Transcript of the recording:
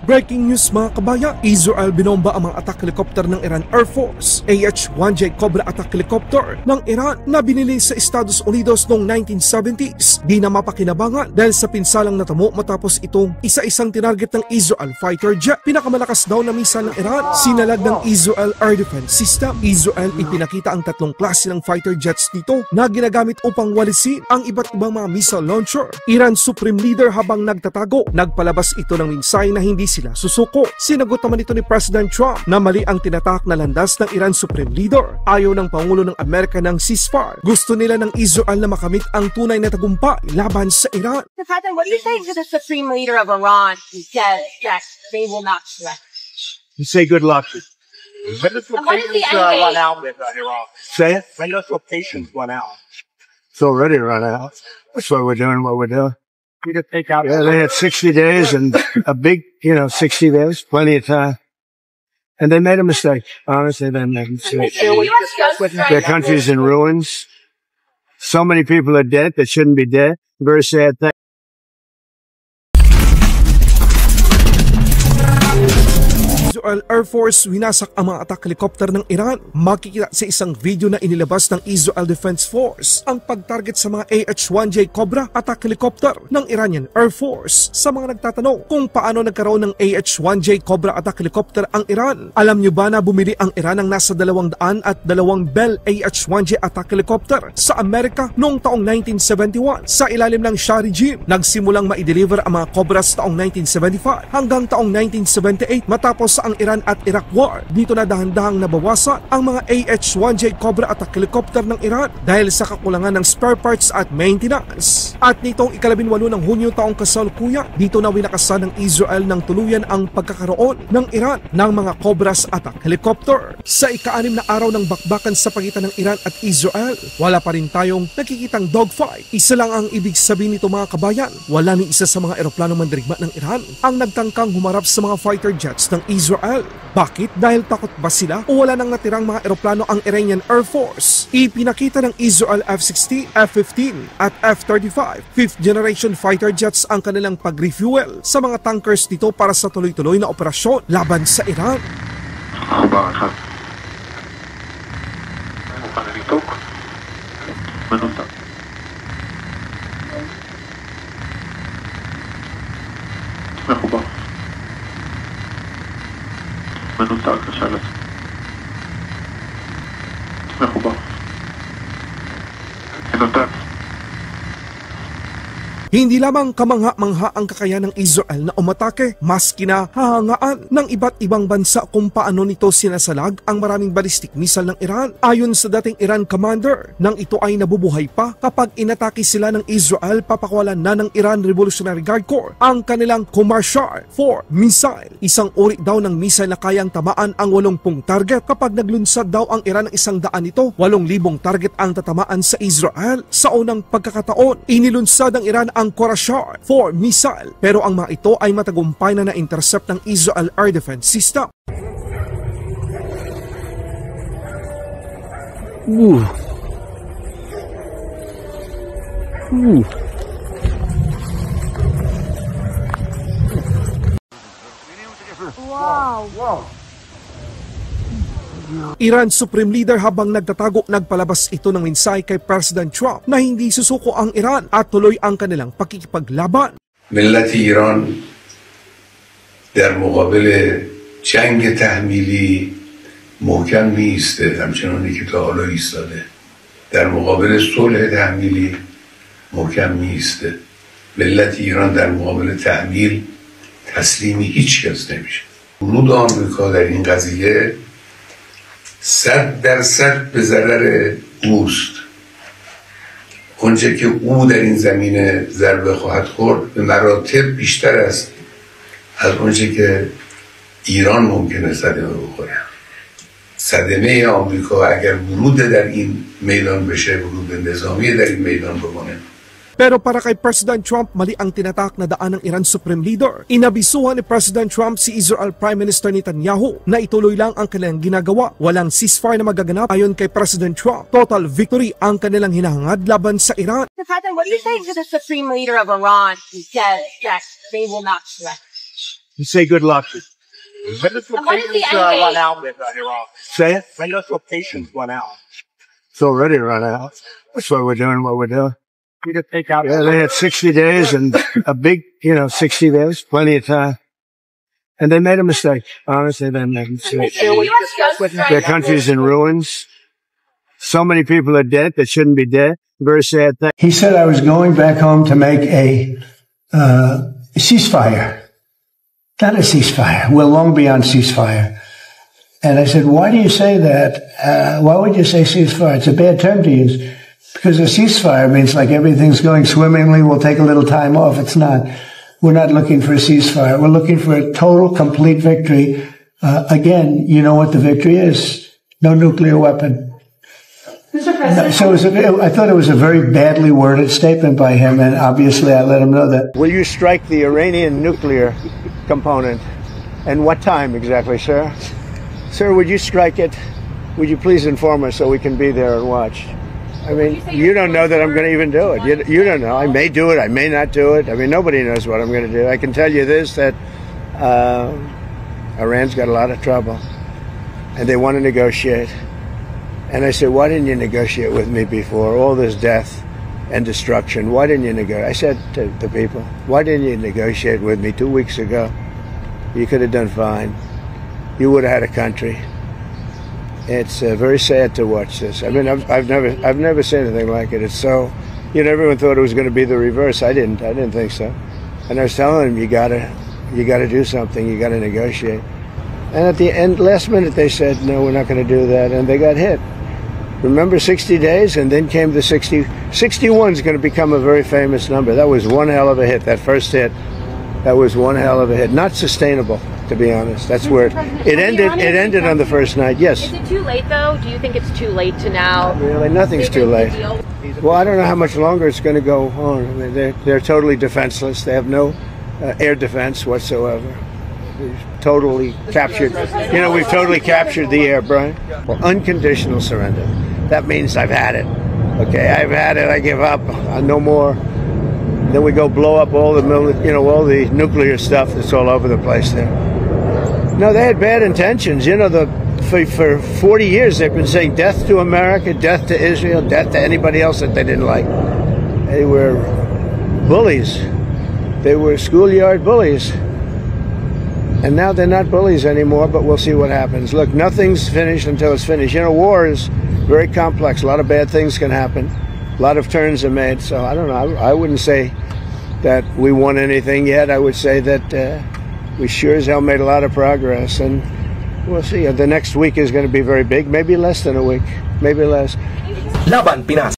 Breaking news mga kabayan, Israel binomba ang mga attack helicopter ng Iran Air Force, AH-1J Cobra attack helicopter ng Iran na binili sa Estados Unidos noong 1970s. Di na mapakinabangan dahil sa pinsalang natamo matapos itong isa-isang tinarget ng Israel fighter jet. Pinakamalakas daw na missile ng Iran, sinalag ng Israel Air Defense System. Israel ipinakita ang tatlong klase ng fighter jets dito na ginagamit upang walisin ang iba't ibang mga missile launcher. Iran Supreme Leader habang nagtatago, nagpalabas ito ng mensahe na hindi sila susuko. Sinagot naman ito ni President Trump na mali ang tinatak na landas ng Iran Supreme Leader. Ayaw ng Pangulo ng Amerika ng ceasefire. Gusto nila ng Israel na makamit ang tunay na tagumpay laban sa Iran. President, what do you say to the Supreme Leader of Iran who says that they will not threaten? You say good luck. When does the What is the patience end game? run out with Iran? Say it? When does the patience run out? It's already run out. That's why we're doing what we're doing. We just take out. Yeah, they had 60 days and a big, 60 days, plenty of time. And they made a mistake. Honestly, they made a mistake. Their country's in ruins. So many people are dead that shouldn't be dead. Very sad thing. Israel Air Force winasak ang mga attack helicopter ng Iran. Makikita sa isang video na inilabas ng Israel Defense Force ang pagtarget sa mga AH-1J Cobra attack helicopter ng Iranian Air Force. Sa mga nagtatanong kung paano nagkaroon ng AH-1J Cobra attack helicopter ang Iran, alam nyo ba na bumili ang Iran ng nasa 202 Bell AH-1J attack helicopter sa Amerika noong taong 1971 sa ilalim ng Shah regime. Nagsimulang ma-deliver ang mga Cobras taong 1975 hanggang taong 1978 matapos sa ang Iran at Iraq War. Dito na dahan-dahang nabawasan ang mga AH-1J Cobra attack helicopter ng Iran dahil sa kakulangan ng spare parts at maintenance. At nitong ika-18 ng Hunyo taong kasalukuyan, dito na winakasan ng Israel ng tuluyan ang pagkakaroon ng Iran ng mga Cobras attack helicopter. Sa ika-6 na araw ng bakbakan sa pagitan ng Iran at Israel, wala pa rin tayong nakikitang dogfight. Isa lang ang ibig sabihin nito mga kabayan, wala ni isa sa mga eroplano mandirigma ng Iran ang nagtangkang humarap sa mga fighter jets ng Israel. Bakit? Dahil takot ba sila o wala nang natirang mga eroplano ang Iranian Air Force? Ipinakita ng Israel F-16, F-15 at F-35 5th generation fighter jets ang kanilang pag-refuel sa mga tankers nito para sa tuloy-tuloy na operasyon laban sa Iran. منطقة شغلة مرحبا منطقة. Hindi lamang kamangha-mangha ang kakayahan ng Israel na umatake, mas kinahahangaan ng iba't ibang bansa kung paano nito sinasalag ang maraming ballistic missile ng Iran. Ayon sa dating Iran commander, nang ito ay nabubuhay pa kapag inatake sila ng Israel, papakawalan na ng Iran Revolutionary Guard Corps ang kanilang Qamar-4 missile. Isang uri daw ng missile na kayang tamaan ang 80 target. Kapag naglunsad daw ang Iran ng 100 nito, 8,000 target ang tatamaan sa Israel. Sa unang pagkakataon, inilunsad ng Iran ang Qamar-4 missile, pero ang mga ito ay matagumpay na na-intercept ng Israel Air Defense System. Wow. Iran Supreme Leader habang nagtatago, nagpalabas ito ng mensahe kay President Trump na hindi susuko ang Iran at tuloy ang kanilang pakikipaglaban. ملت ایران در مقابل جنگ تحمیلی محکم می‌ایسته، همچنانی که تا حالا ایستاده. در مقابل صلح تحمیلی محکم می‌ایسته. ملت ایران در مقابل تحمیل تسلیم هیچ کس نمیشه. ورود آمریکا در این قضیه 100% به ضرر اوست. اونچه که او در این زمینه ضربه خواهد خورد به مراتب بیشتر است از اونچه که ایران ممکنه صدمه بخوره. صدمه آمریکا اگر ورود در این میدان بشه، ورود نظامی در این میدان بکنه، Pero para kay President Trump, mali ang tinatak na daan ng Iran Supreme Leader. Inabisuhan ni President Trump si Israel Prime Minister Netanyahu na ituloy lang ang kanilang ginagawa. Walang ceasefire na magaganap. Ayon kay President Trump, total victory ang kanilang hinahangad laban sa Iran. President, what do you say to the Supreme Leader of Iran who says that they will not threaten? You say good luck. What is the end date? Say it. When does rotations run out? It's already run out. That's why we're doing what we're doing. We just take out. Yeah, they had 60 days and a big, 60 days, plenty of time. And they made a mistake. Honestly, they made a mistake. Their country's in ruins. So many people are dead that shouldn't be dead. Very sad thing. He said I was going back home to make a ceasefire. Not a ceasefire. We're long beyond ceasefire. And I said, why do you say that? Why would you say ceasefire? It's a bad term to use. Because a ceasefire means like everything's going swimmingly, we'll take a little time off. It's not. We're not looking for a ceasefire. We're looking for a total, complete victory. Again, you know what the victory is. No nuclear weapon. Mr. President. So I thought it was a very badly worded statement by him, and obviously I let him know that. Will you strike the Iranian nuclear component? And what time exactly, sir? Sir, would you strike it? Would you please inform us so we can be there and watch? I mean, you don't know that I'm going to even do it. You don't know. I may do it. I may not do it. I mean, nobody knows what I'm going to do. I can tell you this, that Iran's got a lot of trouble, and they want to negotiate. And I said, why didn't you negotiate with me before? All this death and destruction. Why didn't you negotiate? I said to the people, why didn't you negotiate with me 2 weeks ago? You could have done fine. You would have had a country. It's very sad to watch this. I mean, I've never seen anything like it. It's so, everyone thought it was going to be the reverse. I didn't think so. And I was telling them, you gotta do something. You gotta negotiate. And at the end, last minute, they said, no, we're not going to do that. And they got hit. Remember 60 days? And then came the 60. 61 is going to become a very famous number. That was one hell of a hit, that first hit. That was one hell of a hit. Not sustainable, to be honest. That's where it ended. It ended on the first night. Yes. Is it too late, though? Do you think it's too late to now? Not really, nothing's too late. Well, I don't know how much longer it's going to go on. I mean, they're totally defenseless. They have no air defense whatsoever. Totally captured. We've totally captured the air, Brian. Unconditional surrender. That means I've had it. Okay, I've had it. I give up. No more. Then we go blow up all the all the nuclear stuff that's all over the place there. No, they had bad intentions. For 40 years they've been saying death to America, death to Israel, death to anybody else that they didn't like. They were bullies. They were schoolyard bullies. And now they're not bullies anymore, but we'll see what happens. Look, nothing's finished until it's finished. War is very complex. A lot of bad things can happen. A lot of turns are made. So I don't know. I wouldn't say that we won anything yet. I would say that we sure as hell made a lot of progress. And we'll see. The next week is going to be very big. Maybe less than a week. Maybe less. Laban Pinas.